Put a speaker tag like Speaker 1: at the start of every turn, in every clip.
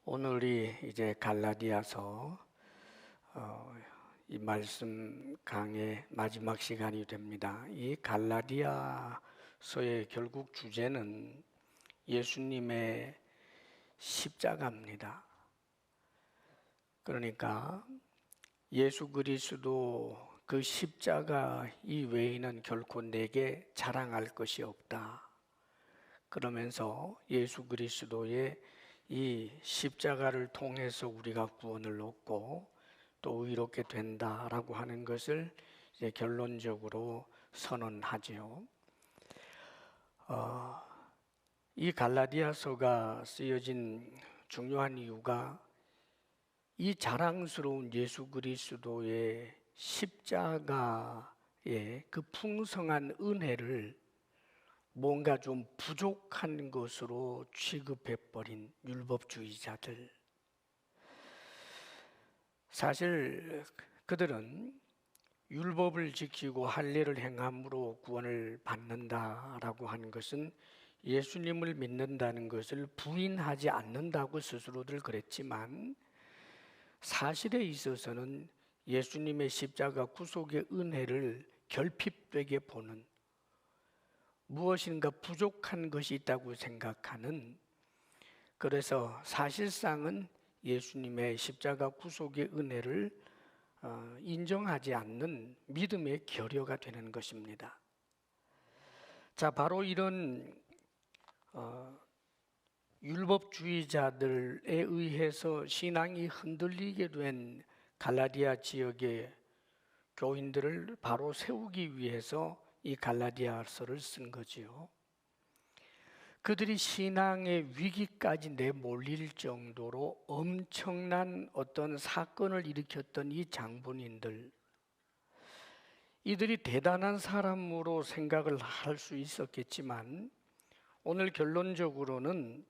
Speaker 1: 오늘이 이제 갈라디아서 이 말씀 강의 마지막 시간이 됩니다. 이 갈라디아서의 결국 주제는 예수님의 십자가입니다. 그러니까 예수 그리스도 그 십자가 이외에는 결코 내게 자랑할 것이 없다. 그러면서 예수 그리스도의 이 십자가를 통해서 우리가 구원을 얻고 또 의롭게 된다라고 하는 것을 이제 결론적으로 선언하지요. 이 갈라디아서가 쓰여진 중요한 이유가 이 자랑스러운 예수 그리스도의 십자가의 그 풍성한 은혜를 뭔가 좀 부족한 것으로 취급해버린 율법주의자들. 사실 그들은 율법을 지키고 할례를 행함으로 구원을 받는다라고 하는 것은 예수님을 믿는다는 것을 부인하지 않는다고 스스로들 그랬지만 사실에 있어서는 예수님의 십자가 구속의 은혜를 결핍되게 보는, 무엇인가 부족한 것이 있다고 생각하는, 그래서 사실상은 예수님의 십자가 구속의 은혜를 인정하지 않는 믿음의 결여가 되는 것입니다. 자, 바로 이런 율법주의자들에 의해서 신앙이 흔들리게 된 갈라디아 지역의 교인들을 바로 세우기 위해서 이 갈라디아서를 쓴 거지요. 그들이 신앙의 위기까지 내몰릴 정도로 엄청난 어떤 사건을 일으켰던 이 장본인들, 이들이 대단한 사람으로 생각을 할 수 있었겠지만 오늘 결론적으로는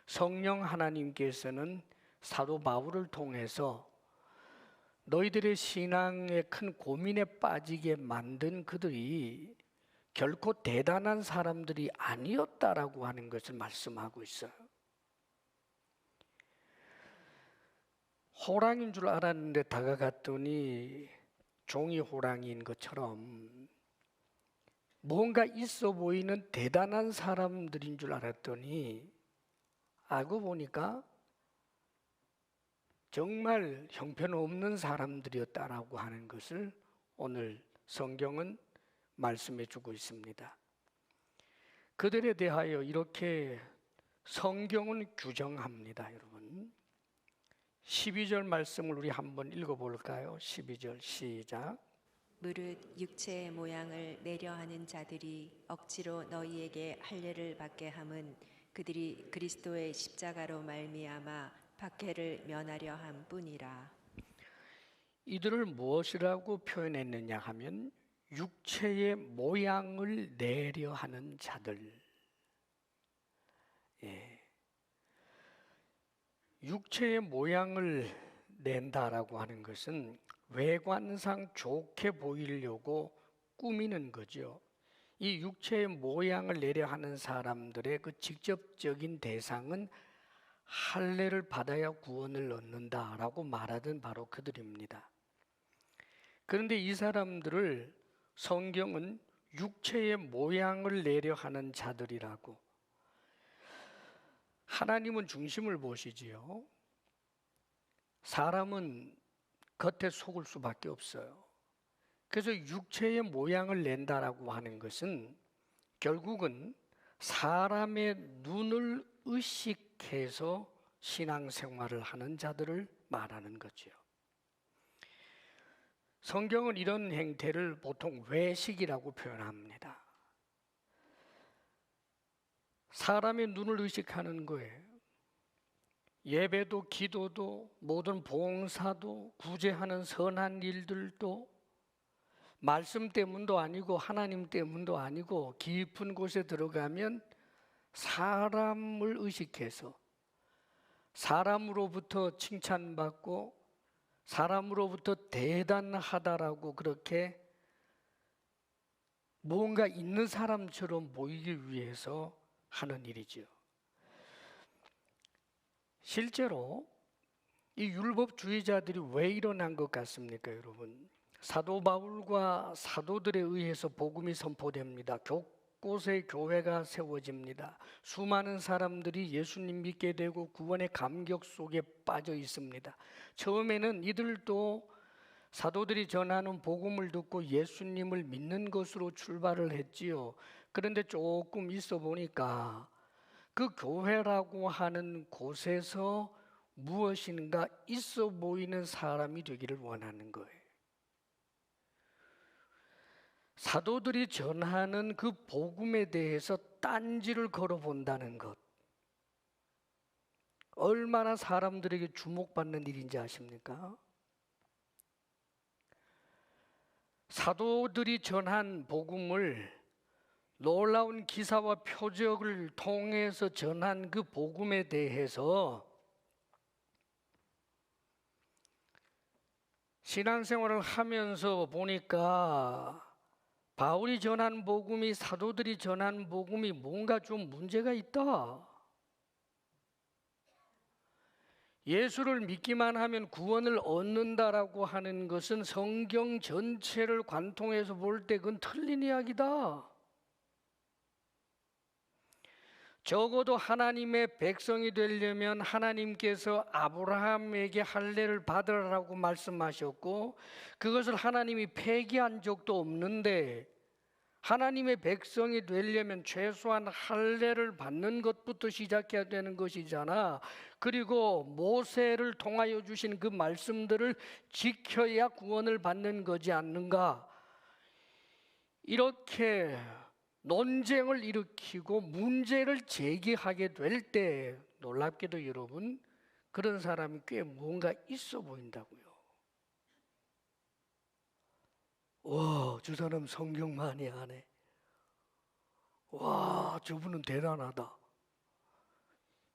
Speaker 1: 성령 하나님께서는 사도 바울을 통해서 너희들의 신앙의 큰 고민에 빠지게 만든 그들이 결코 대단한 사람들이 아니었다라고 하는 것을 말씀하고 있어요. 호랑이인 줄 알았는데 다가갔더니 종이 호랑이인 것처럼 뭔가 있어 보이는 대단한 사람들인 줄 알았더니 알고 보니까 정말 형편없는 사람들이었다라고 하는 것을 오늘 성경은 말씀해 주고 있습니다. 그들에 대하여 이렇게 성경은 규정합니다, 여러분. 12절 말씀을 우리 한번 읽어볼까요? 12절 시작.
Speaker 2: 무릇 육체의 모양을 내려하는 자들이 억지로 너희에게 할례를 받게 함은 그들이 그리스도의 십자가로 말미암아 박해를 면하려 함뿐이라.
Speaker 1: 이들을 무엇이라고 표현했느냐 하면 육체의 모양을 내려 하는 자들. 육체의 모양을 낸다라고 하는 것은 외관상 좋게 보이려고 꾸미는 거죠. 이 육체의 모양을 내려 하는 사람들의 그 직접적인 대상은 할례를 받아야 구원을 얻는다라고 말하던 바로 그들입니다. 그런데 이 사람들을 성경은 육체의 모양을 내려 하는 자들이라고. 하나님은 중심을 보시지요. 사람은 겉에 속을 수밖에 없어요. 그래서 육체의 모양을 낸다라고 하는 것은 결국은 사람의 눈을 의식해서 신앙생활을 하는 자들을 말하는 거죠. 성경은 이런 행태를 보통 외식이라고 표현합니다. 사람의 눈을 의식하는 거예요. 예배도 기도도 모든 봉사도 구제하는 선한 일들도 말씀 때문도 아니고 하나님 때문도 아니고 깊은 곳에 들어가면 사람을 의식해서 사람으로부터 칭찬받고 사람으로부터 대단하다라고 그렇게 뭔가 있는 사람처럼 보이기 위해서 하는 일이죠. 실제로 이 율법주의자들이 왜 일어난 것 같습니까, 여러분? 사도 바울과 사도들에 의해서 복음이 선포됩니다. 곳곳에 교회가 세워집니다. 수많은 사람들이 예수님 믿게 되고 구원의 감격 속에 빠져 있습니다. 처음에는 이들도 사도들이 전하는 복음을 듣고 예수님을 믿는 것으로 출발을 했지요. 그런데 조금 있어 보니까 그 교회라고 하는 곳에서 무엇인가 있어 보이는 사람이 되기를 원하는 거예요. 사도들이 전하는 그 복음에 대해서 딴지를 걸어본다는 것, 얼마나 사람들에게 주목받는 일인지 아십니까? 사도들이 전한 복음을 놀라운 기사와 표적을 통해서 전한 그 복음에 대해서 신앙생활을 하면서 보니까 바울이 전한 복음이, 사도들이 전한 복음이 뭔가 좀 문제가 있다. 예수를 믿기만 하면 구원을 얻는다라고 하는 것은 성경 전체를 관통해서 볼 때 그건 틀린 이야기다. 적어도 하나님의 백성이 되려면 하나님께서 아브라함에게 할례를 받으라고 말씀하셨고 그것을 하나님이 폐기한 적도 없는데 하나님의 백성이 되려면 최소한 할례를 받는 것부터 시작해야 되는 것이잖아. 그리고 모세를 통하여 주신 그 말씀들을 지켜야 구원을 받는 거지 않는가. 이렇게 논쟁을 일으키고 문제를 제기하게 될 때 놀랍게도 여러분 그런 사람이 꽤 뭔가 있어 보인다고요. 와, 저 사람 성경 많이 아네. 와, 저분은 대단하다.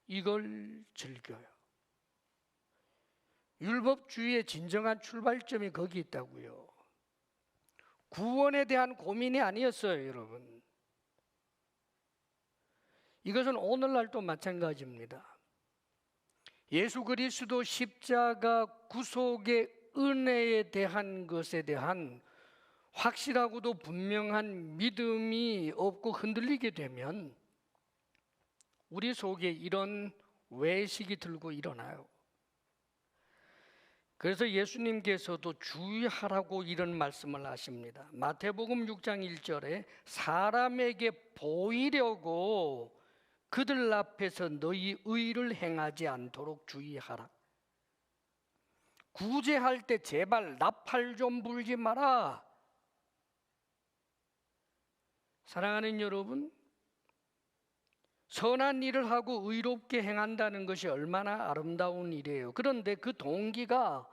Speaker 1: 이걸 즐겨요. 율법주의의 진정한 출발점이 거기 있다고요. 구원에 대한 고민이 아니었어요, 여러분. 이것은 오늘날도 마찬가지입니다. 예수 그리스도 십자가 구속의 은혜에 대한 것에 대한 확실하고도 분명한 믿음이 없고 흔들리게 되면 우리 속에 이런 외식이 들고 일어나요. 그래서 예수님께서도 주의하라고 이런 말씀을 하십니다. 마태복음 6장 1절에 사람에게 보이려고 그들 앞에서 너희 의를 행하지 않도록 주의하라. 구제할 때 제발 나팔 좀 불지 마라. 사랑하는 여러분, 선한 일을 하고 의롭게 행한다는 것이 얼마나 아름다운 일이에요. 그런데 그 동기가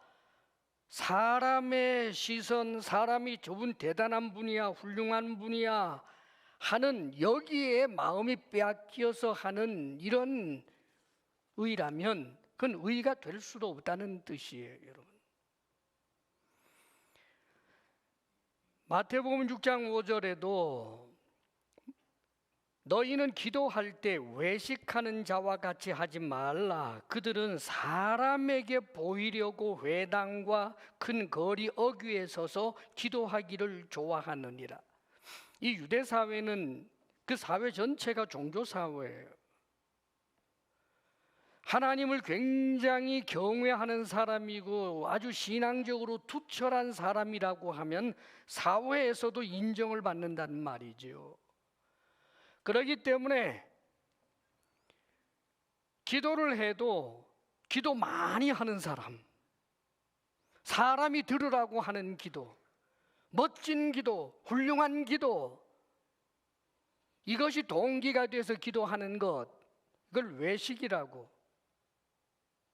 Speaker 1: 사람의 시선, 사람이 저분 대단한 분이야, 훌륭한 분이야 하는 여기에 마음이 빼앗겨서 하는 이런 의라면 그건 의가 될 수도 없다는 뜻이에요, 여러분. 마태복음 6장 5절에도 너희는 기도할 때 외식하는 자와 같이 하지 말라. 그들은 사람에게 보이려고 회당과 큰 거리 어귀에 서서 기도하기를 좋아하느니라. 이 유대 사회는 그 사회 전체가 종교 사회예요. 하나님을 굉장히 경외하는 사람이고 아주 신앙적으로 투철한 사람이라고 하면 사회에서도 인정을 받는다는 말이죠. 그렇기 때문에 기도를 해도 기도 많이 하는 사람, 사람이 들으라고 하는 기도, 멋진 기도, 훌륭한 기도, 이것이 동기가 돼서 기도하는 것, 이걸 외식이라고.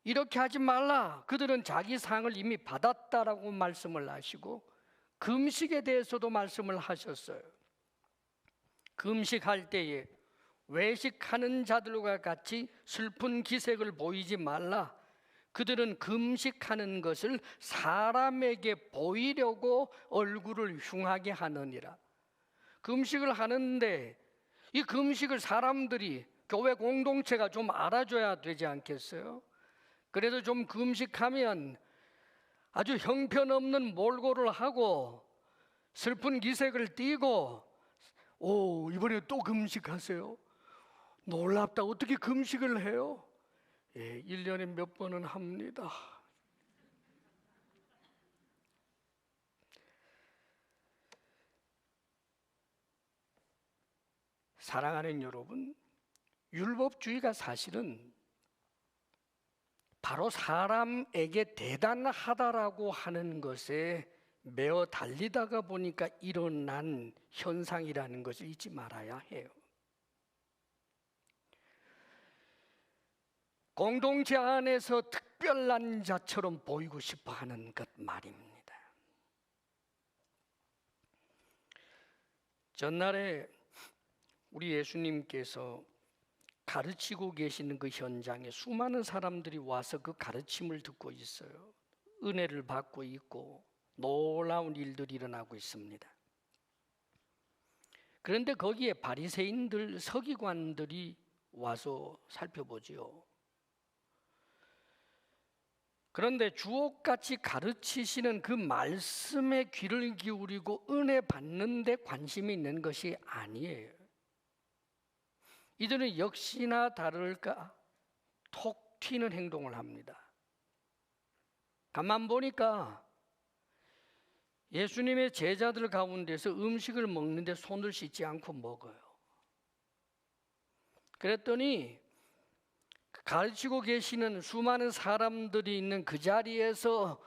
Speaker 1: 이렇게 하지 말라. 그들은 자기 상을 이미 받았다라고 말씀을 하시고 금식에 대해서도 말씀을 하셨어요. 금식할 때에 외식하는 자들과 같이 슬픈 기색을 보이지 말라. 그들은 금식하는 것을 사람에게 보이려고 얼굴을 흉하게 하느니라. 금식을 하는데 이 금식을 사람들이, 교회 공동체가 좀 알아줘야 되지 않겠어요? 그래도 좀 금식하면 아주 형편없는 몰골을 하고 슬픈 기색을 띠고 이번에 또 금식하세요? 놀랍다. 어떻게 금식을 해요? 1년에 몇 번은 합니다. 사랑하는 여러분, 율법주의가 사실은 바로 사람에게 대단하다라고 하는 것에 매어 달리다가 보니까 일어난 현상이라는 것을 잊지 말아야 해요. 공동체 안에서 특별한 자처럼 보이고 싶어 하는 것 말입니다. 전날에 우리 예수님께서 가르치고 계시는 그 현장에 수많은 사람들이 와서 그 가르침을 듣고 있어요. 은혜를 받고 있고 놀라운 일들이 일어나고 있습니다. 그런데 거기에 바리새인들, 서기관들이 와서 살펴보지요. 그런데 주옥같이 가르치시는 그 말씀에 귀를 기울이고 은혜 받는 데 관심이 있는 것이 아니에요. 이들은 역시나 다를까 톡 튀는 행동을 합니다. 가만 보니까 예수님의 제자들 가운데서 음식을 먹는데 손을 씻지 않고 먹어요. 그랬더니 가르치고 계시는 수많은 사람들이 있는 그 자리에서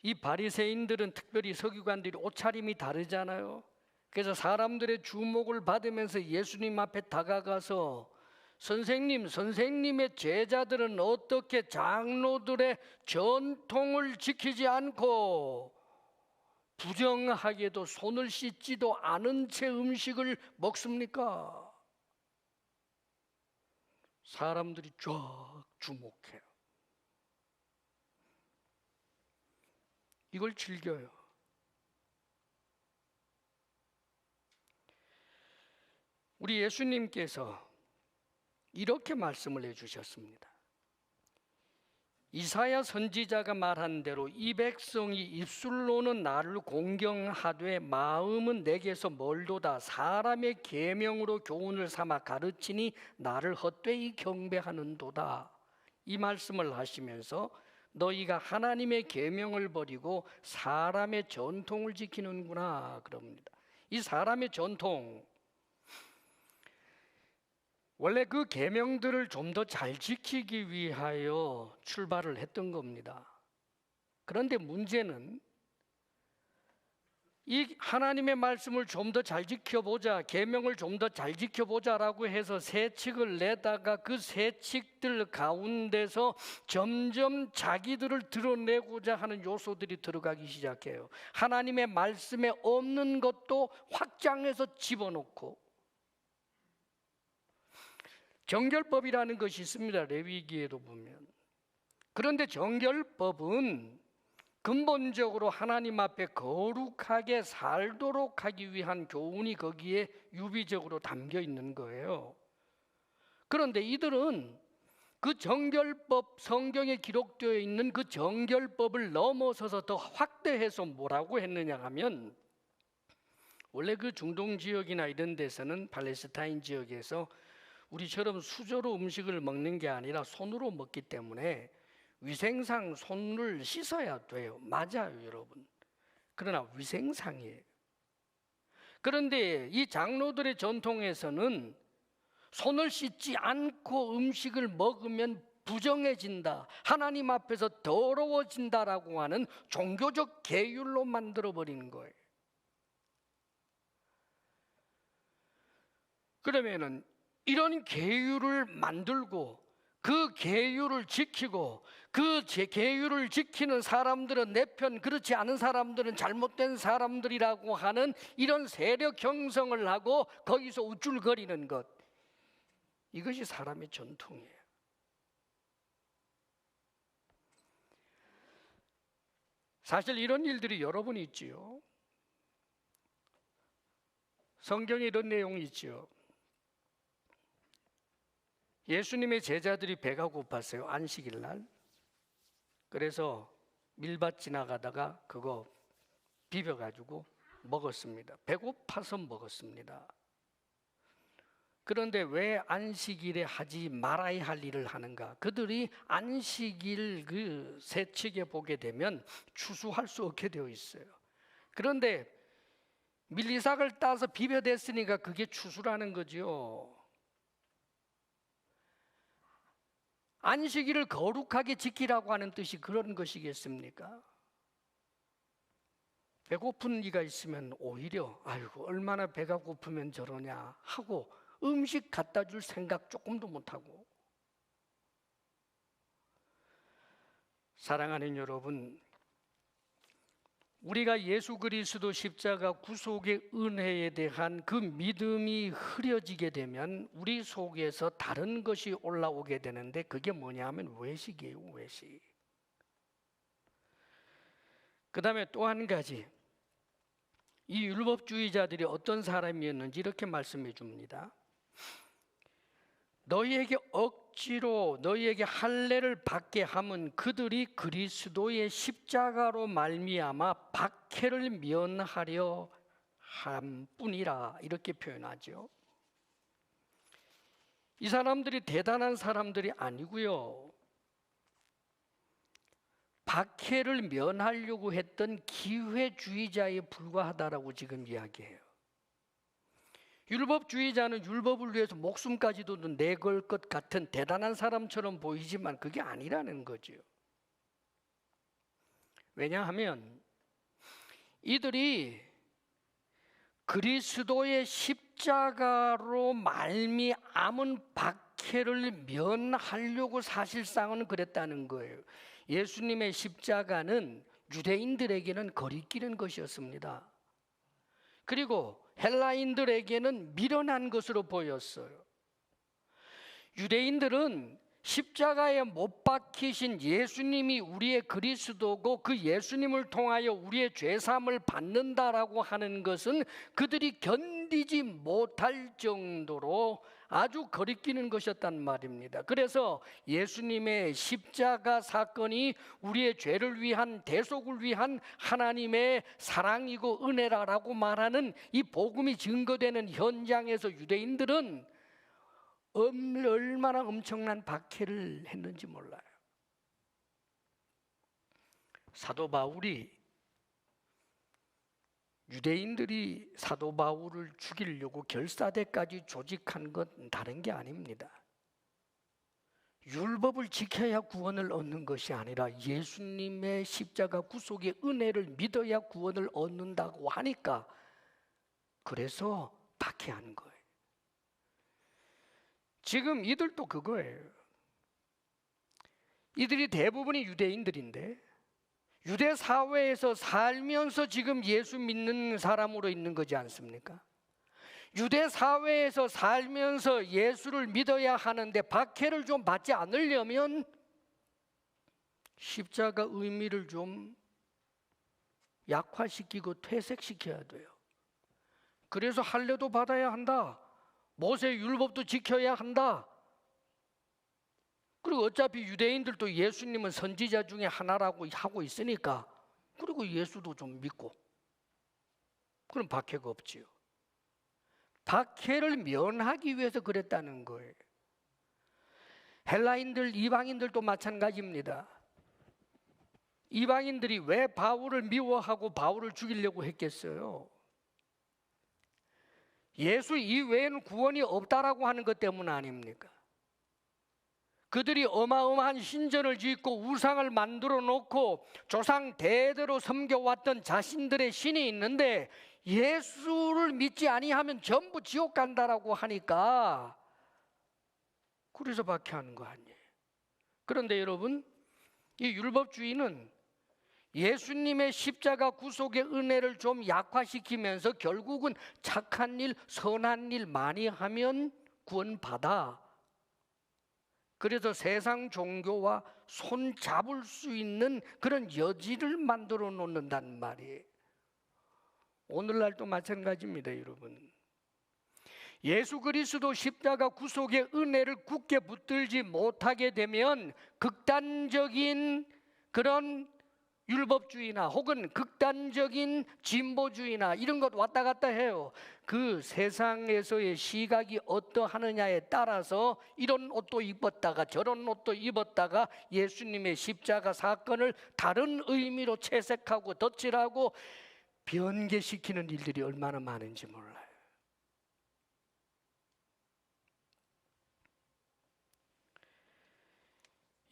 Speaker 1: 이 바리새인들은, 특별히 서기관들이 옷차림이 다르잖아요. 그래서 사람들의 주목을 받으면서 예수님 앞에 다가가서 선생님의 제자들은 어떻게 장로들의 전통을 지키지 않고 부정하게도 손을 씻지도 않은 채 음식을 먹습니까? 사람들이 쫙 주목해요. 이걸 즐겨요. 우리 예수님께서 이렇게 말씀을 해주셨습니다. 이사야 선지자가 말한 대로 이 백성이 입술로는 나를 공경하되 마음은 내게서 멀도다. 사람의 계명으로 교훈을 삼아 가르치니 나를 헛되이 경배하는도다. 이 말씀을 하시면서 너희가 하나님의 계명을 버리고 사람의 전통을 지키는구나 그럽니다. 이 사람의 전통, 원래 그 계명들을 좀 더 잘 지키기 위하여 출발을 했던 겁니다. 그런데 문제는 이 하나님의 말씀을 좀 더 잘 지켜보자, 계명을 좀 더 잘 지켜보자라고 해서 세칙을 내다가 그 세칙들 가운데서 점점 자기들을 드러내고자 하는 요소들이 들어가기 시작해요. 하나님의 말씀에 없는 것도 확장해서 집어넣고, 정결법이라는 것이 있습니다. 레위기에도 보면. 그런데 정결법은 근본적으로 하나님 앞에 거룩하게 살도록 하기 위한 교훈이 거기에 유비적으로 담겨 있는 거예요. 그런데 이들은 그 정결법, 성경에 기록되어 있는 그 정결법을 넘어서서 더 확대해서 뭐라고 했느냐 하면, 원래 그 중동 지역이나 이런 데서는, 팔레스타인 지역에서 우리처럼 수저로 음식을 먹는 게 아니라 손으로 먹기 때문에 위생상 손을 씻어야 돼요. 맞아요, 여러분. 그러나 위생상이에요. 그런데 이 장로들의 전통에서는 손을 씻지 않고 음식을 먹으면 부정해진다, 하나님 앞에서 더러워진다라고 하는 종교적 계율로 만들어버리는 거예요. 그러면은 이런 계율을 만들고 그 계율을 지키고 그 계율을 지키는 사람들은 내 편, 그렇지 않은 사람들은 잘못된 사람들이라고 하는 이런 세력 형성을 하고 거기서 우쭐거리는 것, 이것이 사람의 전통이에요. 사실 이런 일들이 여러 번 있지요. 성경에 이런 내용이 있지요. 예수님의 제자들이 배가 고팠어요. 안식일 날. 그래서 밀밭 지나가다가 그거 비벼가지고 먹었습니다. 배고파서 먹었습니다. 그런데 왜 안식일에 하지 말아야 할 일을 하는가? 그들이 안식일 그 세칙에 보게 되면 추수할 수 없게 되어 있어요. 그런데 밀리삭을 따서 비벼댔으니까 그게 추수라는 거죠. 안식일을 거룩하게 지키라고 하는 뜻이 그런 것이겠습니까? 배고픈 이가 있으면 오히려 아이고 얼마나 배가 고프면 저러냐 하고 음식 갖다 줄 생각 조금도 못하고. 사랑하는 여러분, 우리가 예수 그리스도 십자가 구속의 은혜에 대한 그 믿음이 흐려지게 되면 우리 속에서 다른 것이 올라오게 되는데 그게 뭐냐 하면 외식이에요. 외식. 그 다음에 또 한 가지, 이 율법주의자들이 어떤 사람이었는지 이렇게 말씀해 줍니다. 너희에게 억지로 너희에게 할례를 받게 함은 그들이 그리스도의 십자가로 말미암아 박해를 면하려 함뿐이라, 이렇게 표현하죠. 이 사람들이 대단한 사람들이 아니고요, 박해를 면하려고 했던 기회주의자에 불과하다라고 지금 이야기해요. 율법주의자는 율법을 위해서 목숨까지도 내걸 것 같은 대단한 사람처럼 보이지만 그게 아니라는 거죠. 왜냐하면 이들이 그리스도의 십자가로 말미암은 박해를 면하려고 사실상은 그랬다는 거예요. 예수님의 십자가는 유대인들에게는 거리끼는 것이었습니다. 그리고 헬라인들에게는 미련한 것으로 보였어요. 유대인들은 십자가에 못 박히신 예수님이 우리의 그리스도고 그 예수님을 통하여 우리의 죄사함을 받는다라고 하는 것은 그들이 견디지 못할 정도로 아주 거리끼는 것이었단 말입니다. 그래서 예수님의 십자가 사건이 우리의 죄를 위한, 대속을 위한 하나님의 사랑이고 은혜라고 말하는 이 복음이 증거되는 현장에서 유대인들은 얼마나 엄청난 박해를 했는지 몰라요. 사도 바울이, 유대인들이 사도 바울을 죽이려고 결사대까지 조직한 건 다른 게 아닙니다. 율법을 지켜야 구원을 얻는 것이 아니라 예수님의 십자가 구속의 은혜를 믿어야 구원을 얻는다고 하니까 그래서 박해하는 거예요. 지금 이들도 그거예요. 이들이 대부분이 유대인들인데 유대 사회에서 살면서 지금 예수 믿는 사람으로 있는 거지 않습니까? 유대 사회에서 살면서 예수를 믿어야 하는데 박해를 좀 받지 않으려면 십자가 의미를 좀 약화시키고 퇴색시켜야 돼요. 그래서 할례도 받아야 한다. 모세 율법도 지켜야 한다. 그리고 어차피 유대인들도 예수님은 선지자 중에 하나라고 하고 있으니까 그리고 예수도 좀 믿고, 그럼 박해가 없지요. 박해를 면하기 위해서 그랬다는 거예요. 헬라인들, 이방인들도 마찬가지입니다. 이방인들이 왜 바울을 미워하고 바울을 죽이려고 했겠어요? 예수 이외에는 구원이 없다라고 하는 것 때문 아닙니까? 그들이 어마어마한 신전을 짓고 우상을 만들어 놓고 조상 대대로 섬겨왔던 자신들의 신이 있는데 예수를 믿지 아니하면 전부 지옥 간다라고 하니까 그래서 박해하는 거 아니에요. 그런데 여러분, 이 율법주의는 예수님의 십자가 구속의 은혜를 좀 약화시키면서 결국은 착한 일, 선한 일 많이 하면 구원받아. 그래서 세상 종교와 손 잡을 수 있는 그런 여지를 만들어 놓는단 말이에요. 오늘날도 마찬가지입니다, 여러분. 예수 그리스도 십자가 구속의 은혜를 굳게 붙들지 못하게 되면 극단적인 그런 율법주의나 혹은 극단적인 진보주의나 이런 것 왔다 갔다 해요. 그 세상에서의 시각이 어떠하느냐에 따라서 이런 옷도 입었다가 저런 옷도 입었다가 예수님의 십자가 사건을 다른 의미로 채색하고 덧칠하고 변개시키는 일들이 얼마나 많은지 몰라요.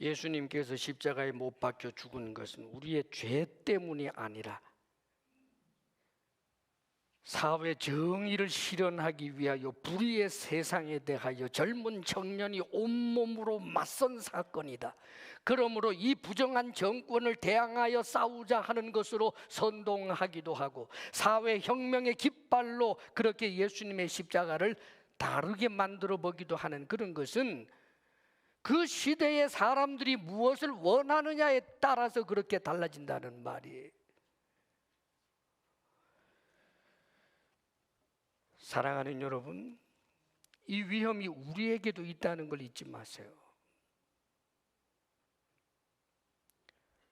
Speaker 1: 예수님께서 십자가에 못 박혀 죽은 것은 우리의 죄 때문이 아니라 사회 정의를 실현하기 위하여 불의의 세상에 대하여 젊은 청년이 온몸으로 맞선 사건이다. 그러므로 이 부정한 정권을 대항하여 싸우자 하는 것으로 선동하기도 하고 사회혁명의 깃발로 그렇게 예수님의 십자가를 다르게 만들어 보기도 하는 그런 것은 그 시대의 사람들이 무엇을 원하느냐에 따라서 그렇게 달라진다는 말이에요. 사랑하는 여러분, 이 위험이 우리에게도 있다는 걸 잊지 마세요.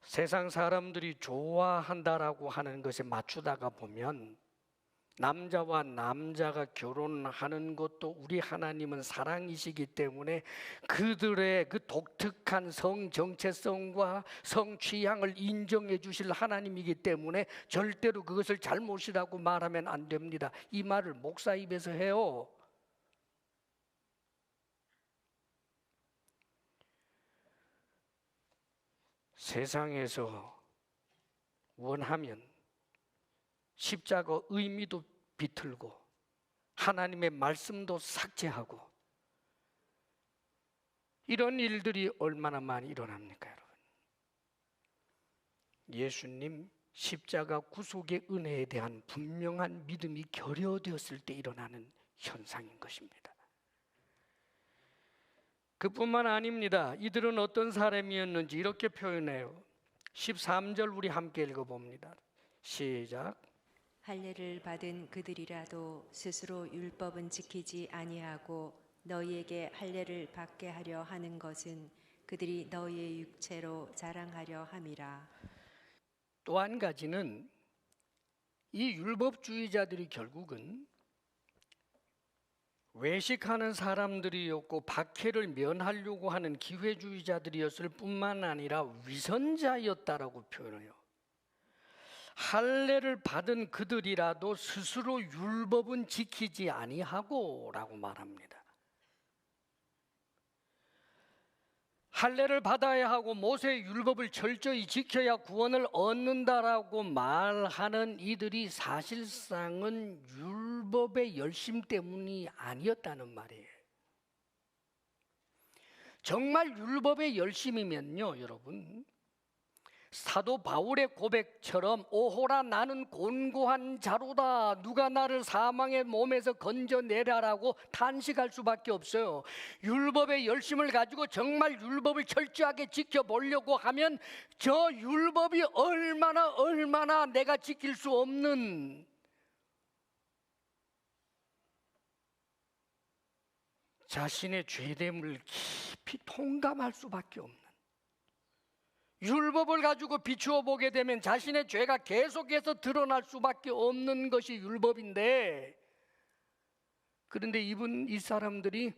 Speaker 1: 세상 사람들이 좋아한다라고 하는 것에 맞추다가 보면 남자와 남자가 결혼하는 것도 우리 하나님은 사랑이시기 때문에 그들의 그 독특한 성 정체성과 성 취향을 인정해 주실 하나님이기 때문에 절대로 그것을 잘못이라고 말하면 안 됩니다. 이 말을 목사 입에서 해요. 세상에서 원하면 십자가 의미도 비틀고 하나님의 말씀도 삭제하고 이런 일들이 얼마나 많이 일어납니까, 여러분? 예수님 십자가 구속의 은혜에 대한 분명한 믿음이 결여되었을 때 일어나는 현상인 것입니다. 그뿐만 아닙니다. 이들은 어떤 사람이었는지 이렇게 표현해요. 13절 우리 함께 읽어봅니다. 시작.
Speaker 2: 할례를 받은 그들이라도 스스로 율법은 지키지 아니하고 너희에게 할례를 받게 하려 하는 것은 그들이 너희의 육체로 자랑하려 함이라.
Speaker 1: 또 한 가지는 이 율법주의자들이 결국은 외식하는 사람들이었고 박해를 면하려고 하는 기회주의자들이었을 뿐만 아니라 위선자였다라고 표현해요. 할례를 받은 그들이라도 스스로 율법은 지키지 아니하고 라고 말합니다. 할례를 받아야 하고 모세의 율법을 철저히 지켜야 구원을 얻는다라고 말하는 이들이 사실상은 율법의 열심 때문이 아니었다는 말이에요. 정말 율법의 열심이면요, 여러분, 사도 바울의 고백처럼 오호라 나는 곤고한 자로다, 누가 나를 사망의 몸에서 건져내라라고 탄식할 수밖에 없어요. 율법의 열심을 가지고 정말 율법을 철저하게 지켜보려고 하면 저 율법이 얼마나 내가 지킬 수 없는 자신의 죄됨을 깊이 통감할 수밖에 없는, 율법을 가지고 비추어 보게 되면 자신의 죄가 계속해서 드러날 수밖에 없는 것이 율법인데, 그런데 이 사람들이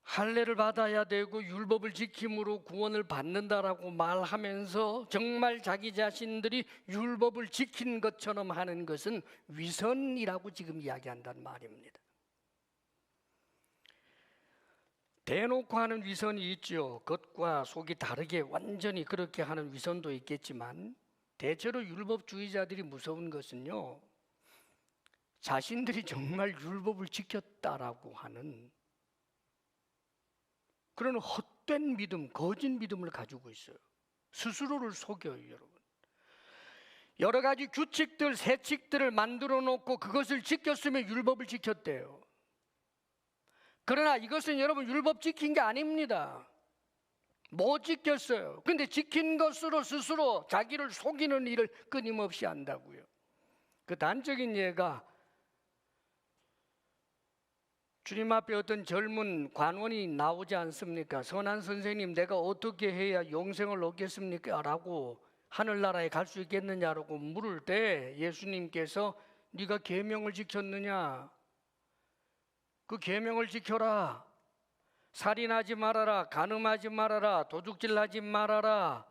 Speaker 1: 할례를 받아야 되고 율법을 지킴으로 구원을 받는다라고 말하면서 정말 자기 자신들이 율법을 지킨 것처럼 하는 것은 위선이라고 지금 이야기한다는 말입니다. 대놓고 하는 위선이 있죠. 겉과 속이 다르게 완전히 그렇게 하는 위선도 있겠지만 대체로 율법주의자들이 무서운 것은요, 자신들이 정말 율법을 지켰다라고 하는 그런 헛된 믿음, 거짓 믿음을 가지고 있어요. 스스로를 속여요, 여러분. 여러 가지 규칙들, 세칙들을 만들어 놓고 그것을 지켰으면 율법을 지켰대요. 그러나 이것은 여러분 율법 지킨 게 아닙니다. 못 지켰어요. 근데 지킨 것으로 스스로 자기를 속이는 일을 끊임없이 한다고요. 그 단적인 예가 주님 앞에 어떤 젊은 관원이 나오지 않습니까? 선한 선생님, 내가 어떻게 해야 영생을 얻겠습니까? 라고 하늘나라에 갈 수 있겠느냐라고 물을 때 예수님께서 네가 계명을 지켰느냐? 그 계명을 지켜라. 살인하지 말아라, 간음하지 말아라, 도둑질하지 말아라,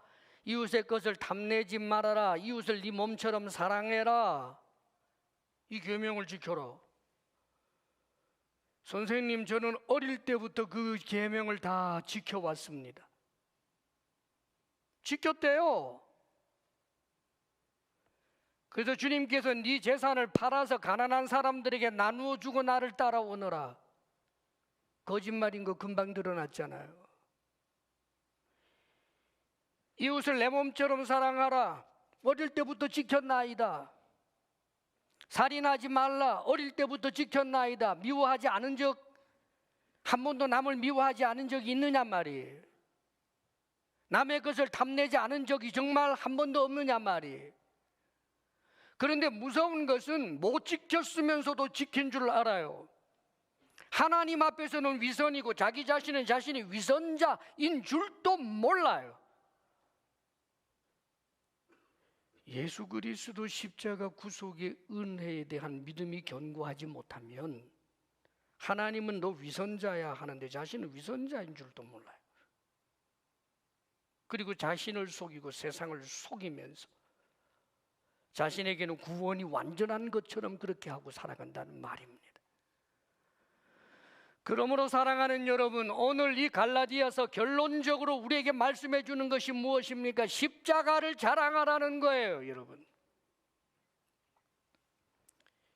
Speaker 1: 이웃의 것을 탐내지 말아라, 이웃을 네 몸처럼 사랑해라. 이 계명을 지켜라. 선생님, 저는 어릴 때부터 그 계명을 다 지켜왔습니다. 지켰대요. 그래서 주님께서 네 재산을 팔아서 가난한 사람들에게 나누어 주고 나를 따라오너라. 거짓말인 거 금방 드러났잖아요. 이웃을 내 몸처럼 사랑하라. 어릴 때부터 지켰나이다. 살인하지 말라. 어릴 때부터 지켰나이다. 미워하지 않은 적, 한 번도 남을 미워하지 않은 적이 있느냐 말이에요. 남의 것을 탐내지 않은 적이 정말 한 번도 없느냐 말이에요. 그런데 무서운 것은 못 지켰으면서도 지킨 줄 알아요. 하나님 앞에서는 위선이고 자기 자신은 자신이 위선자인 줄도 몰라요. 예수 그리스도 십자가 구속의 은혜에 대한 믿음이 견고하지 못하면 하나님은 너 위선자야 하는데 자신은 위선자인 줄도 몰라요. 그리고 자신을 속이고 세상을 속이면서 자신에게는 구원이 완전한 것처럼 그렇게 하고 살아간다는 말입니다. 그러므로 사랑하는 여러분, 오늘 이 갈라디아서 결론적으로 우리에게 말씀해 주는 것이 무엇입니까? 십자가를 자랑하라는 거예요, 여러분.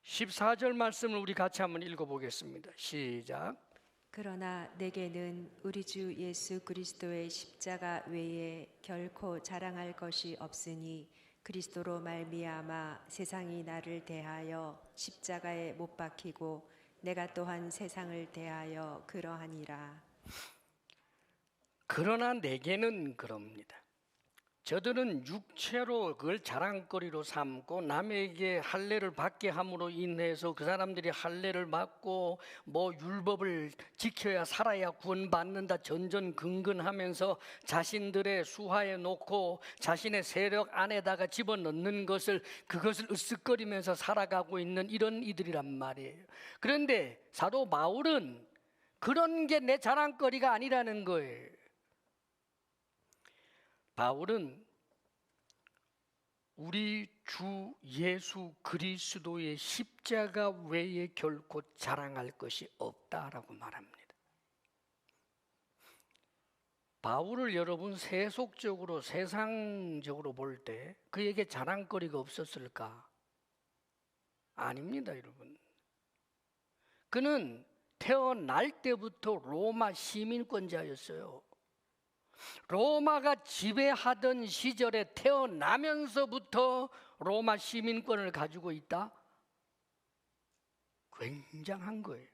Speaker 1: 14절 말씀을 우리 같이 한번 읽어보겠습니다. 시작.
Speaker 2: 그러나 내게는 우리 주 예수 그리스도의 십자가 외에 결코 자랑할 것이 없으니 그리스도로 말미암아 세상이 나를 대하여 십자가에 못 박히고 내가 또한 세상을 대하여 그러하니라.
Speaker 1: 그러나 내게는 그럽니다. 저들은 육체로 그걸 자랑거리로 삼고 남에게 할례를 받게 함으로 인해서 그 사람들이 할례를 받고 뭐 율법을 지켜야 살아야 구원받는다 전전긍긍하면서 자신들의 수하에 놓고 자신의 세력 안에다가 집어넣는 것을 그것을 으쓱거리면서 살아가고 있는 이런 이들이란 말이에요. 그런데 사도 바울은 그런 게 내 자랑거리가 아니라는 거예요. 바울은 우리 주 예수 그리스도의 십자가 외에 결코 자랑할 것이 없다라고 말합니다. 바울을 여러분 세속적으로 세상적으로 볼 때 그에게 자랑거리가 없었을까? 아닙니다, 여러분. 그는 태어날 때부터 로마 시민권자였어요. 로마가 지배하던 시절에 태어나면서부터 로마 시민권을 가지고 있다? 굉장한 거예요.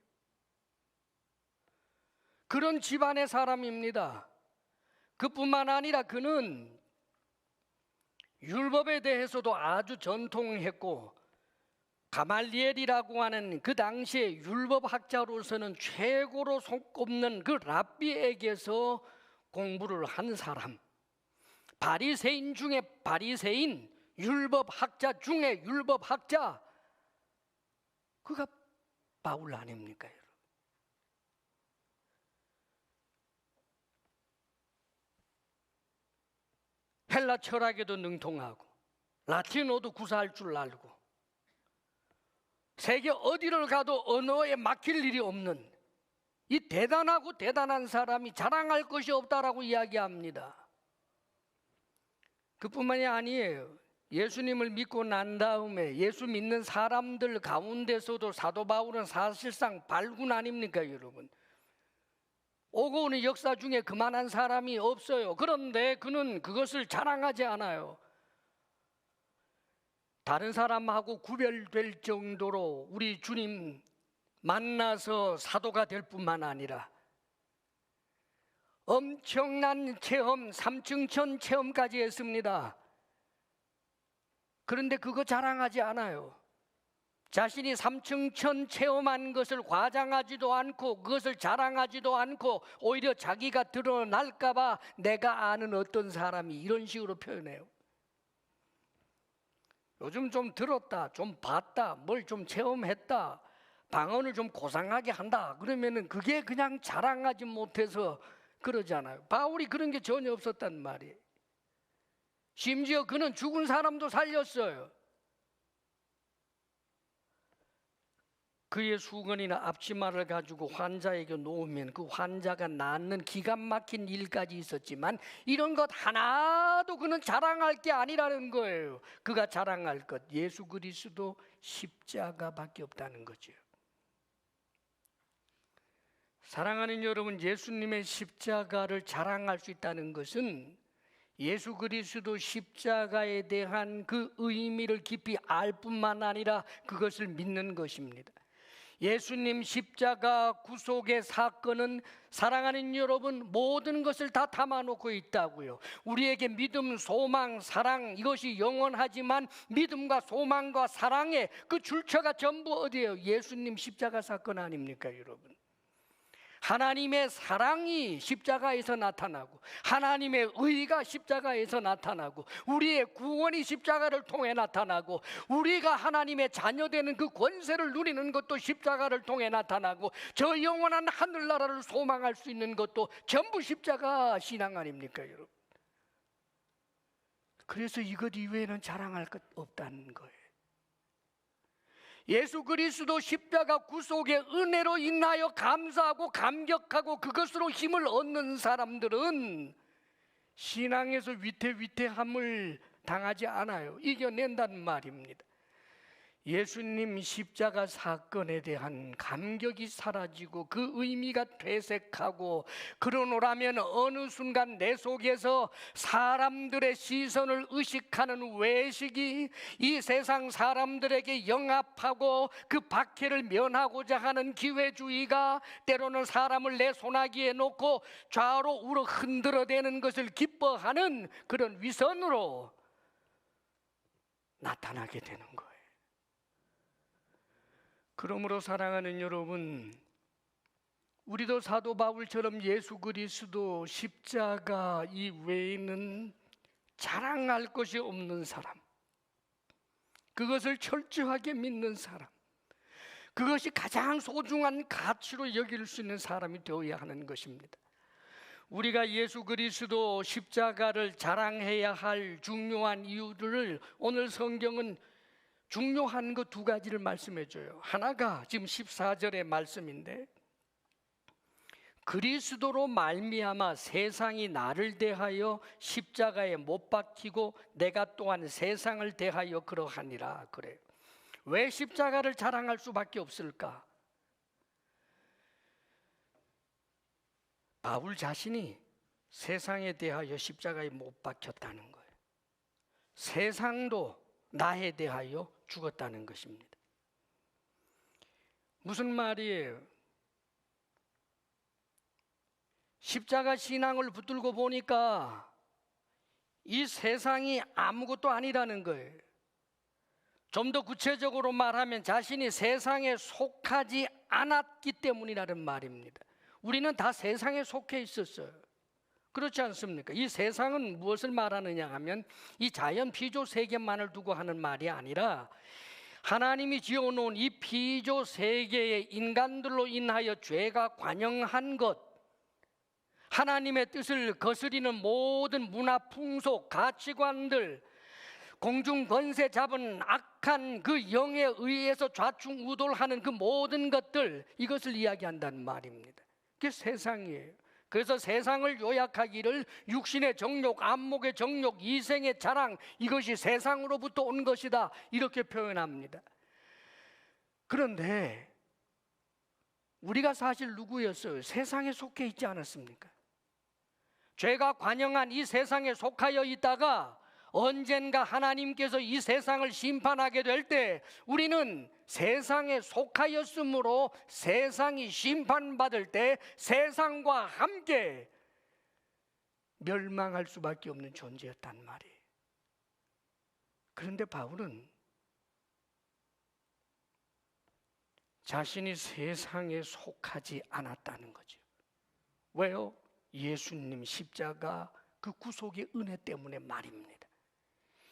Speaker 1: 그런 집안의 사람입니다. 그뿐만 아니라 그는 율법에 대해서도 아주 전통했고 가말리엘이라고 하는 그 당시에 율법학자로서는 최고로 손꼽는 그 랍비에게서 공부를 한 사람, 바리새인 중에 바리새인, 율법학자 중에 율법학자, 그가 바울 아닙니까, 여러분? 헬라 철학에도 능통하고 라틴어도 구사할 줄 알고 세계 어디를 가도 언어에 막힐 일이 없는 이 대단하고 대단한 사람이 자랑할 것이 없다라고 이야기합니다. 그뿐만이 아니에요. 예수님을 믿고 난 다음에 예수 믿는 사람들 가운데서도 사도 바울은 사실상 발군 아닙니까, 여러분? 오고 오는 역사 중에 그만한 사람이 없어요. 그런데 그는 그것을 자랑하지 않아요. 다른 사람하고 구별될 정도로 우리 주님 만나서 사도가 될 뿐만 아니라 엄청난 체험, 삼층천 체험까지 했습니다. 그런데 그거 자랑하지 않아요. 자신이 삼층천 체험한 것을 과장하지도 않고 그것을 자랑하지도 않고 오히려 자기가 드러날까 봐 내가 아는 어떤 사람이 이런 식으로 표현해요. 요즘 좀 들었다, 좀 봤다, 뭘 좀 체험했다, 방언을 좀 고상하게 한다 그러면은 그게 그냥 자랑하지 못해서 그러잖아요. 바울이 그런 게 전혀 없었단 말이에요. 심지어 그는 죽은 사람도 살렸어요. 그의 수건이나 앞치마를 가지고 환자에게 놓으면 그 환자가 낫는 기가 막힌 일까지 있었지만 이런 것 하나도 그는 자랑할 게 아니라는 거예요. 그가 자랑할 것 예수 그리스도 십자가밖에 없다는 거죠. 사랑하는 여러분, 예수님의 십자가를 자랑할 수 있다는 것은 예수 그리스도 십자가에 대한 그 의미를 깊이 알 뿐만 아니라 그것을 믿는 것입니다. 예수님 십자가 구속의 사건은 사랑하는 여러분 모든 것을 다 담아놓고 있다고요. 우리에게 믿음, 소망, 사랑 이것이 영원하지만 믿음과 소망과 사랑의 그 출처가 전부 어디예요? 예수님 십자가 사건 아닙니까 여러분? 하나님의 사랑이 십자가에서 나타나고 하나님의 의가 십자가에서 나타나고 우리의 구원이 십자가를 통해 나타나고 우리가 하나님의 자녀되는 그 권세를 누리는 것도 십자가를 통해 나타나고 저 영원한 하늘나라를 소망할 수 있는 것도 전부 십자가 신앙 아닙니까 여러분? 그래서 이것 이외에는 자랑할 것 없다는 거예요. 예수 그리스도 십자가 구속의 은혜로 인하여 감사하고 감격하고 그것으로 힘을 얻는 사람들은 신앙에서 위태위태함을 당하지 않아요. 이겨낸다는 말입니다. 예수님 십자가 사건에 대한 감격이 사라지고 그 의미가 퇴색하고 그러노라면 어느 순간 내 속에서 사람들의 시선을 의식하는 외식이 이 세상 사람들에게 영합하고 그 박해를 면하고자 하는 기회주의가 때로는 사람을 내 손아귀에 놓고 좌우로 우로 흔들어대는 것을 기뻐하는 그런 위선으로 나타나게 되는 거예요. 그러므로 사랑하는 여러분, 우리도 사도 바울처럼 예수 그리스도 십자가 이외에는 자랑할 것이 없는 사람, 그것을 철저하게 믿는 사람, 그것이 가장 소중한 가치로 여길 수 있는 사람이 되어야 하는 것입니다. 우리가 예수 그리스도 십자가를 자랑해야 할 중요한 이유들을 오늘 성경은 중요한 그 두 가지를 말씀해 줘요. 하나가 지금 14절의 말씀인데 그리스도로 말미암아 세상이 나를 대하여 십자가에 못 박히고 내가 또한 세상을 대하여 그러하니라 그래요. 왜 십자가를 자랑할 수밖에 없을까? 바울 자신이 세상에 대하여 십자가에 못 박혔다는 거예요. 세상도 나에 대하여 죽었다는 것입니다. 무슨 말이에요? 십자가 신앙을 붙들고 보니까 이 세상이 아무것도 아니라는 거예요. 좀 더 구체적으로 말하면 자신이 세상에 속하지 않았기 때문이라는 말입니다. 우리는 다 세상에 속해 있었어요. 그렇지 않습니까? 이 세상은 무엇을 말하느냐 하면 이 자연 피조 세계만을 두고 하는 말이 아니라 하나님이 지어놓은 이 피조 세계의 인간들로 인하여 죄가 관영한 것, 하나님의 뜻을 거스리는 모든 문화 풍속 가치관들, 공중 권세 잡은 악한 그 영에 의해서 좌충우돌하는 그 모든 것들, 이것을 이야기한다는 말입니다. 그게 세상이에요. 그래서 세상을 요약하기를 육신의 정욕, 안목의 정욕, 이생의 자랑, 이것이 세상으로부터 온 것이다 이렇게 표현합니다. 그런데 우리가 사실 누구였어요? 세상에 속해 있지 않았습니까? 죄가 관영한 이 세상에 속하여 있다가 언젠가 하나님께서 이 세상을 심판하게 될 때 우리는 세상에 속하였으므로 세상이 심판받을 때 세상과 함께 멸망할 수밖에 없는 존재였단 말이에요. 그런데 바울은 자신이 세상에 속하지 않았다는 거죠. 왜요? 예수님 십자가 그 구속의 은혜 때문에 말입니다.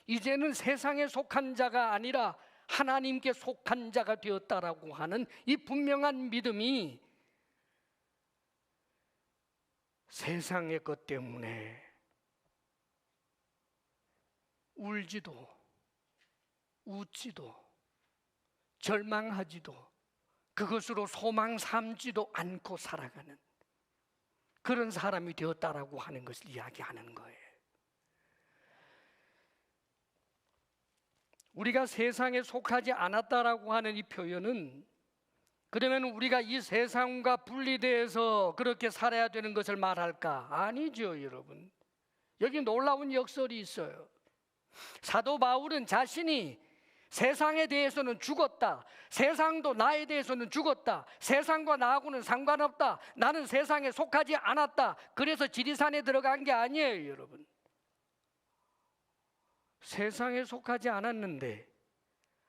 Speaker 1: 이제는 세상에 속한 자가 아니라 하나님께 속한 자가 되었다라고 하는 이 분명한 믿음이 세상의 것 때문에 울지도 웃지도 절망하지도 그것으로 소망 삼지도 않고 살아가는 그런 사람이 되었다라고 하는 것을 이야기하는 거예요. 우리가 세상에 속하지 않았다라고 하는 이 표현은 그러면 우리가 이 세상과 분리되어서 그렇게 살아야 되는 것을 말할까? 아니죠, 여러분. 여기 놀라운 역설이 있어요. 사도 바울은 자신이 세상에 대해서는 죽었다. 세상도 나에 대해서는 죽었다. 세상과 나하고는 상관없다. 나는 세상에 속하지 않았다. 그래서 지리산에 들어간 게 아니에요, 여러분. 세상에 속하지 않았는데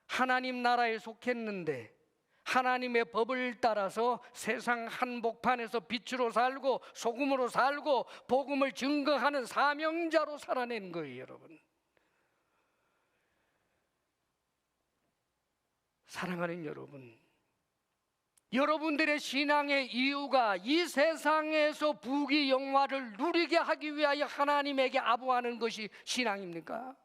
Speaker 1: 하나님 나라에 속했는데 하나님의 법을 따라서 세상 한복판에서 빛으로 살고 소금으로 살고 복음을 증거하는 사명자로 살아낸 거예요, 여러분. 사랑하는 여러분, 여러분들의 신앙의 이유가 이 세상에서 부귀 영화를 누리게 하기 위하여 하나님에게 아부하는 것이 신앙입니까?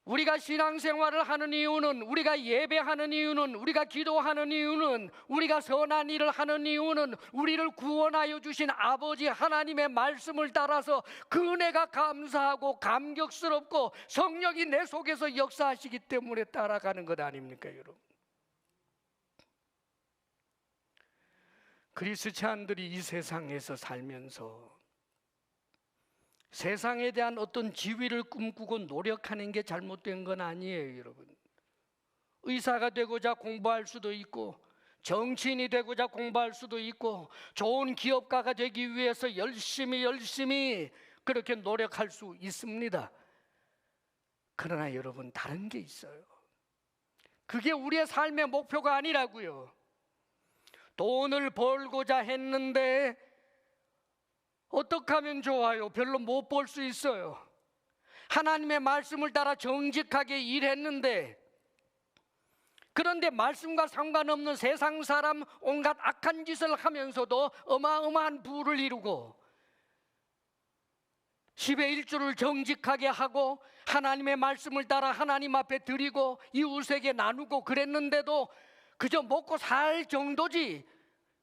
Speaker 1: 우리가 신앙생활을 하는 이유는, 우리가 예배하는 이유는, 우리가 기도하는 이유는, 우리가 선한 일을 하는 이유는 우리를 구원하여 주신 아버지 하나님의 말씀을 따라서 그 은혜가 감사하고 감격스럽고 성령이 내 속에서 역사하시기 때문에 따라가는 것 아닙니까, 여러분? 그리스찬들이 이 세상에서 살면서 세상에 대한 어떤 지위를 꿈꾸고 노력하는 게 잘못된 건 아니에요, 여러분. 의사가 되고자 공부할 수도 있고 정치인이 되고자 공부할 수도 있고 좋은 기업가가 되기 위해서 열심히 그렇게 노력할 수 있습니다. 그러나 여러분, 다른 게 있어요. 그게 우리의 삶의 목표가 아니라고요. 돈을 벌고자 했는데 어떻게 하면 좋아요? 별로 못 벌 수 있어요. 하나님의 말씀을 따라 정직하게 일했는데 그런데 말씀과 상관없는 세상 사람 온갖 악한 짓을 하면서도 어마어마한 부를 이루고 10의 1조를 정직하게 하고 하나님의 말씀을 따라 하나님 앞에 드리고 이웃에게 나누고 그랬는데도 그저 먹고 살 정도지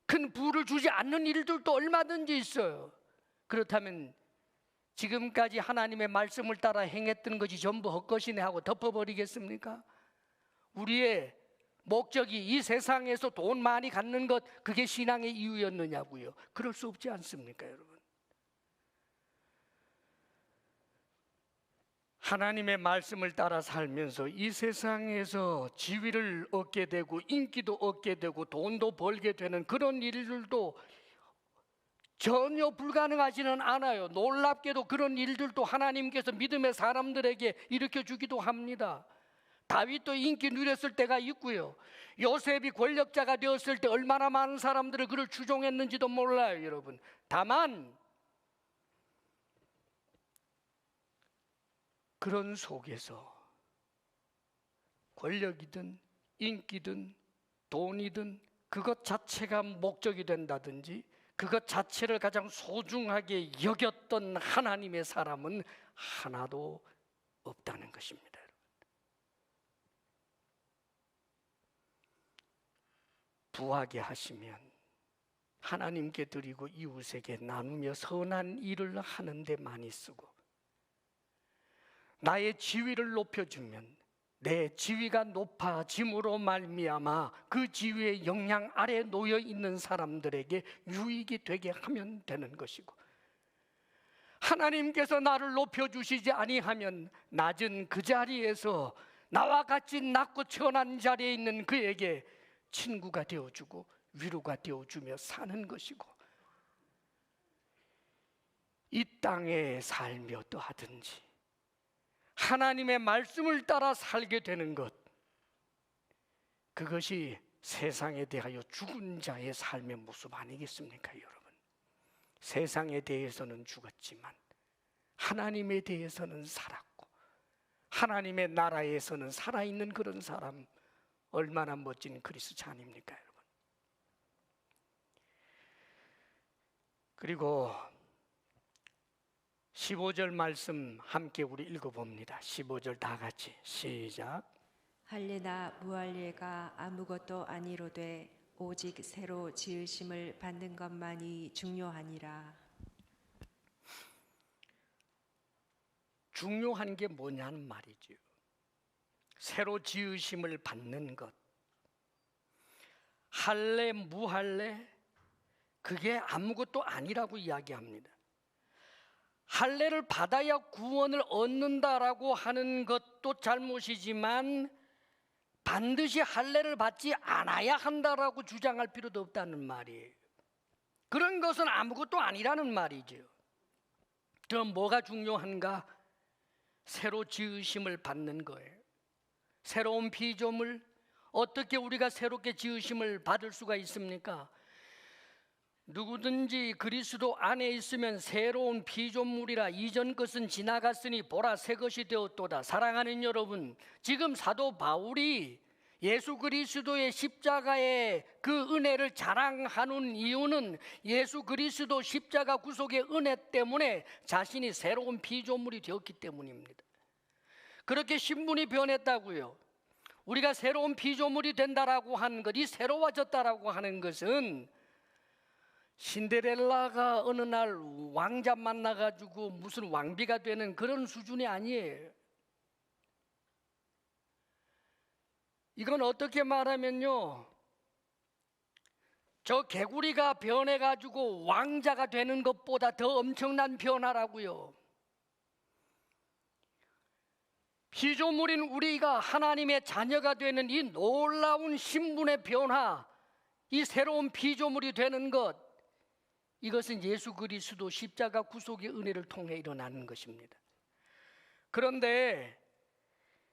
Speaker 1: 큰 부를 주지 않는 일들도 얼마든지 있어요. 그렇다면 지금까지 하나님의 말씀을 따라 행했던 것이 전부 헛것이네 하고 덮어버리겠습니까? 우리의 목적이 이 세상에서 돈 많이 갖는 것, 그게 신앙의 이유였느냐고요? 그럴 수 없지 않습니까, 여러분? 하나님의 말씀을 따라 살면서 이 세상에서 지위를 얻게 되고 인기도 얻게 되고 돈도 벌게 되는 그런 일들도 전혀 불가능하지는 않아요. 놀랍게도 그런 일들도 하나님께서 믿음의 사람들에게 일으켜 주기도 합니다. 다윗도 인기 누렸을 때가 있고요. 요셉이 권력자가 되었을 때 얼마나 많은 사람들이 그를 추종했는지도 몰라요, 여러분. 다만 그런 속에서 권력이든 인기든 돈이든 그것 자체가 목적이 된다든지 그것 자체를 가장 소중하게 여겼던 하나님의 사람은 하나도 없다는 것입니다. 부하게 하시면 하나님께 드리고 이웃에게 나누며 선한 일을 하는 데 많이 쓰고 나의 지위를 높여주면 내 지위가 높아짐으로 말미암아 그 지위의 영향 아래 놓여 있는 사람들에게 유익이 되게 하면 되는 것이고 하나님께서 나를 높여주시지 아니하면 낮은 그 자리에서 나와 같이 낮고 천한 자리에 있는 그에게 친구가 되어주고 위로가 되어주며 사는 것이고 이 땅에 살며 또 하든지 하나님의 말씀을 따라 살게 되는 것, 그것이 세상에 대하여 죽은 자의 삶의 모습 아니겠습니까, 여러분? 세상에 대해서는 죽었지만 하나님에 대해서는 살았고 하나님의 나라에서는 살아있는 그런 사람, 얼마나 멋진 그리스도 아닙니까, 여러분? 그리고 15절 말씀 함께 우리 읽어봅니다. 15절 다 같이 시작.
Speaker 2: 할례나 무할례가 아무것도 아니로되 오직 새로 지으심을 받는 것만이 중요하니라.
Speaker 1: 중요한 게 뭐냐는 말이죠. 새로 지으심을 받는 것. 할례 무할례 그게 아무것도 아니라고 이야기합니다. 할례를 받아야 구원을 얻는다라고 하는 것도 잘못이지만 반드시 할례를 받지 않아야 한다라고 주장할 필요도 없다는 말이에요. 그런 것은 아무것도 아니라는 말이죠. 그럼 뭐가 중요한가? 새로 지으심을 받는 거예요. 새로운 피조물, 어떻게 우리가 새롭게 지으심을 받을 수가 있습니까? 누구든지 그리스도 안에 있으면 새로운 피조물이라 이전 것은 지나갔으니 보라 새 것이 되었도다. 사랑하는 여러분, 지금 사도 바울이 예수 그리스도의 십자가의 그 은혜를 자랑하는 이유는 예수 그리스도 십자가 구속의 은혜 때문에 자신이 새로운 피조물이 되었기 때문입니다. 그렇게 신분이 변했다고요. 우리가 새로운 피조물이 된다라고 하는 것, 이 새로워졌다라고 하는 것은 신데렐라가 어느 날 왕자 만나가지고 무슨 왕비가 되는 그런 수준이 아니에요. 이건 어떻게 말하면요, 저 개구리가 변해가지고 왕자가 되는 것보다 더 엄청난 변화라고요. 피조물인 우리가 하나님의 자녀가 되는 이 놀라운 신분의 변화, 이 새로운 피조물이 되는 것, 이것은 예수 그리스도 십자가 구속의 은혜를 통해 일어나는 것입니다. 그런데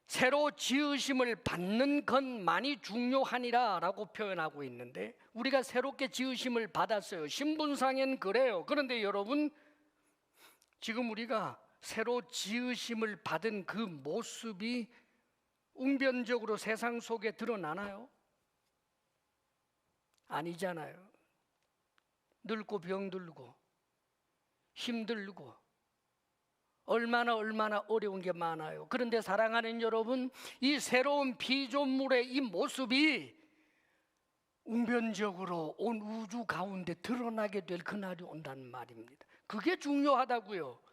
Speaker 1: 새로 지으심을 받는 것만이 중요하니라 라고 표현하고 있는데, 우리가 새롭게 지으심을 받았어요. 신분상엔 그래요. 그런데 여러분, 지금 우리가 새로 지으심을 받은 그 모습이 웅변적으로 세상 속에 드러나나요? 아니잖아요. 늙고 병들고 힘들고 얼마나 어려운 게 많아요. 그런데 사랑하는 여러분, 이 새로운 피조물의 이 모습이 웅변적으로 온 우주 가운데 드러나게 될 그날이 온다는 말입니다. 그게 중요하다고요.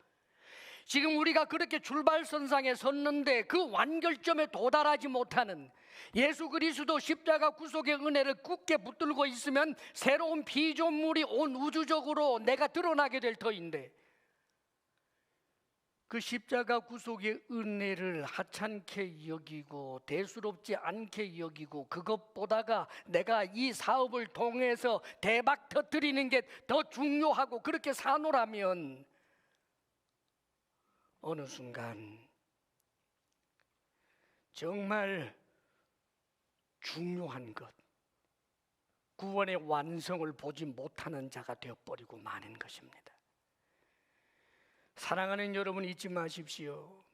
Speaker 1: 지금 우리가 그렇게 출발선상에 섰는데 그 완결점에 도달하지 못하는, 예수 그리스도 십자가 구속의 은혜를 굳게 붙들고 있으면 새로운 피조물이 온 우주적으로 내가 드러나게 될 터인데, 그 십자가 구속의 은혜를 하찮게 여기고 대수롭지 않게 여기고 그것보다가 내가 이 사업을 통해서 대박 터뜨리는 게 더 중요하고 그렇게 사노라면 어느 순간 정말 중요한 것, 구원의 완성을 보지 못하는 자가 되어버리고 마는 것입니다. 사랑하는 여러분, 잊지 마십시오.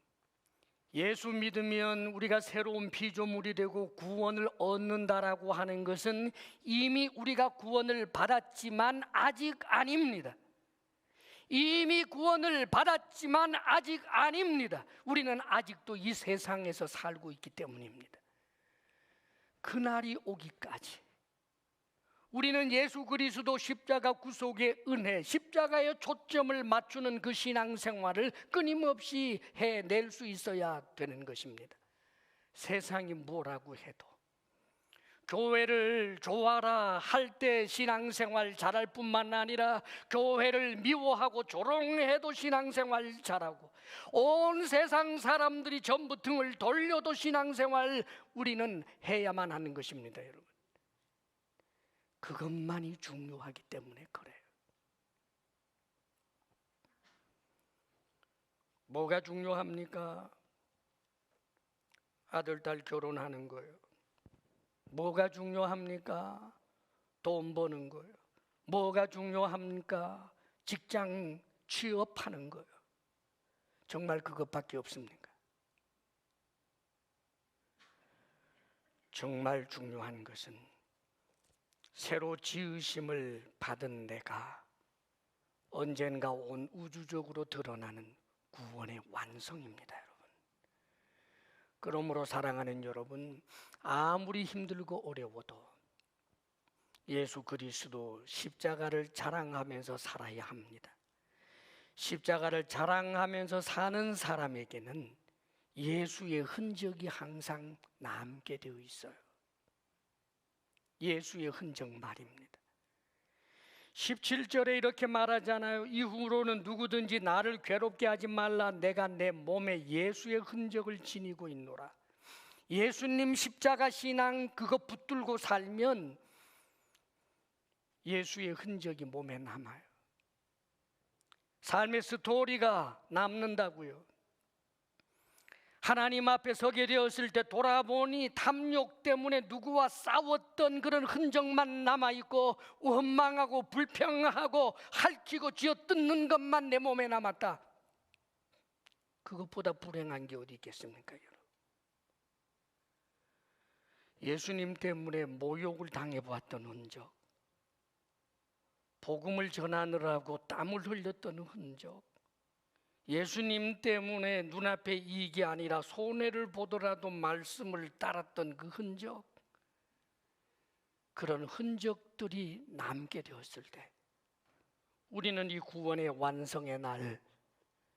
Speaker 1: 예수 믿으면 우리가 새로운 피조물이 되고 구원을 얻는다라고 하는 것은 이미 우리가 구원을 받았지만 아직 아닙니다. 이미 구원을 받았지만 아직 아닙니다. 우리는 아직도 이 세상에서 살고 있기 때문입니다. 그날이 오기까지 우리는 예수 그리스도 십자가 구속의 은혜, 십자가에 초점을 맞추는 그 신앙생활을 끊임없이 해낼 수 있어야 되는 것입니다. 세상이 뭐라고 해도 교회를 좋아라 할 때 신앙생활 잘할 뿐만 아니라 교회를 미워하고 조롱해도 신앙생활 잘하고 온 세상 사람들이 전부 등을 돌려도 신앙생활 우리는 해야만 하는 것입니다, 여러분. 그것만이 중요하기 때문에 그래요. 뭐가 중요합니까? 아들, 딸 결혼하는 거예요. 뭐가 중요합니까? 돈 버는 거예요. 뭐가 중요합니까? 직장 취업하는 거예요. 정말 그것밖에 없습니까? 정말 중요한 것은 새로 지으심을 받은 내가 언젠가 온 우주적으로 드러나는 구원의 완성입니다, 여러분. 그러므로 사랑하는 여러분, 아무리 힘들고 어려워도 예수 그리스도 십자가를 자랑하면서 살아야 합니다. 십자가를 자랑하면서 사는 사람에게는 예수의 흔적이 항상 남게 되어 있어요. 예수의 흔적 말입니다. 17절에 이렇게 말하잖아요. 이후로는 누구든지 나를 괴롭게 하지 말라. 내가 내 몸에 예수의 흔적을 지니고 있노라. 예수님 십자가 신앙 그거 붙들고 살면 예수의 흔적이 몸에 남아요. 삶의 스토리가 남는다고요. 하나님 앞에 서게 되었을 때 돌아보니 탐욕 때문에 누구와 싸웠던 그런 흔적만 남아있고 원망하고 불평하고 핥히고 쥐어뜯는 것만 내 몸에 남았다. 그것보다 불행한 게 어디 있겠습니까, 여러분? 예수님 때문에 모욕을 당해보았던 흔적, 복음을 전하느라고 땀을 흘렸던 흔적, 예수님 때문에 눈앞에 이익이 아니라 손해를 보더라도 말씀을 따랐던 그 흔적, 그런 흔적들이 남게 되었을 때 우리는 이 구원의 완성의 날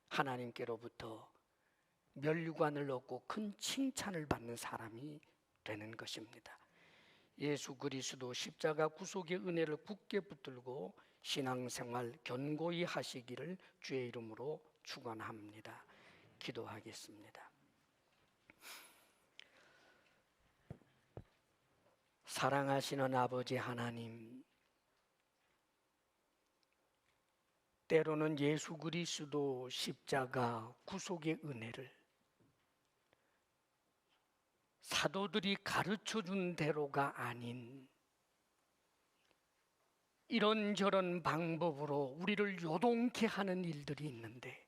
Speaker 1: 하나님께로부터 면류관을 얻고 큰 칭찬을 받는 사람이 되는 것입니다. 예수 그리스도 십자가 구속의 은혜를 굳게 붙들고 신앙생활 견고히 하시기를 주의 이름으로 축원합니다. 기도하겠습니다. 사랑하시는 아버지 하나님, 때로는 예수 그리스도 십자가 구속의 은혜를 사도들이 가르쳐준 대로가 아닌 이런저런 방법으로 우리를 요동케 하는 일들이 있는데,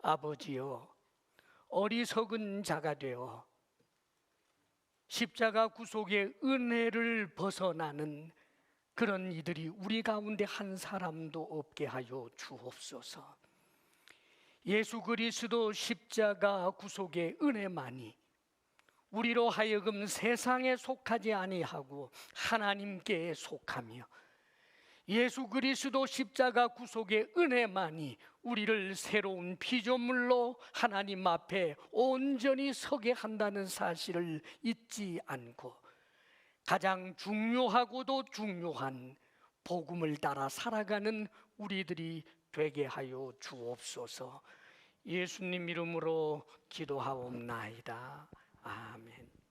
Speaker 1: 아버지여, 어리석은 자가 되어 십자가 구속의 은혜를 벗어나는 그런 이들이 우리 가운데 한 사람도 없게 하여 주옵소서. 예수 그리스도 십자가 구속의 은혜만이 우리로 하여금 세상에 속하지 아니하고 하나님께 속하며, 예수 그리스도 십자가 구속의 은혜만이 우리를 새로운 피조물로 하나님 앞에 온전히 서게 한다는 사실을 잊지 않고 가장 중요하고도 중요한 복음을 따라 살아가는 우리들이 되게 하여 주옵소서. 예수님 이름으로 기도하옵나이다. 아멘.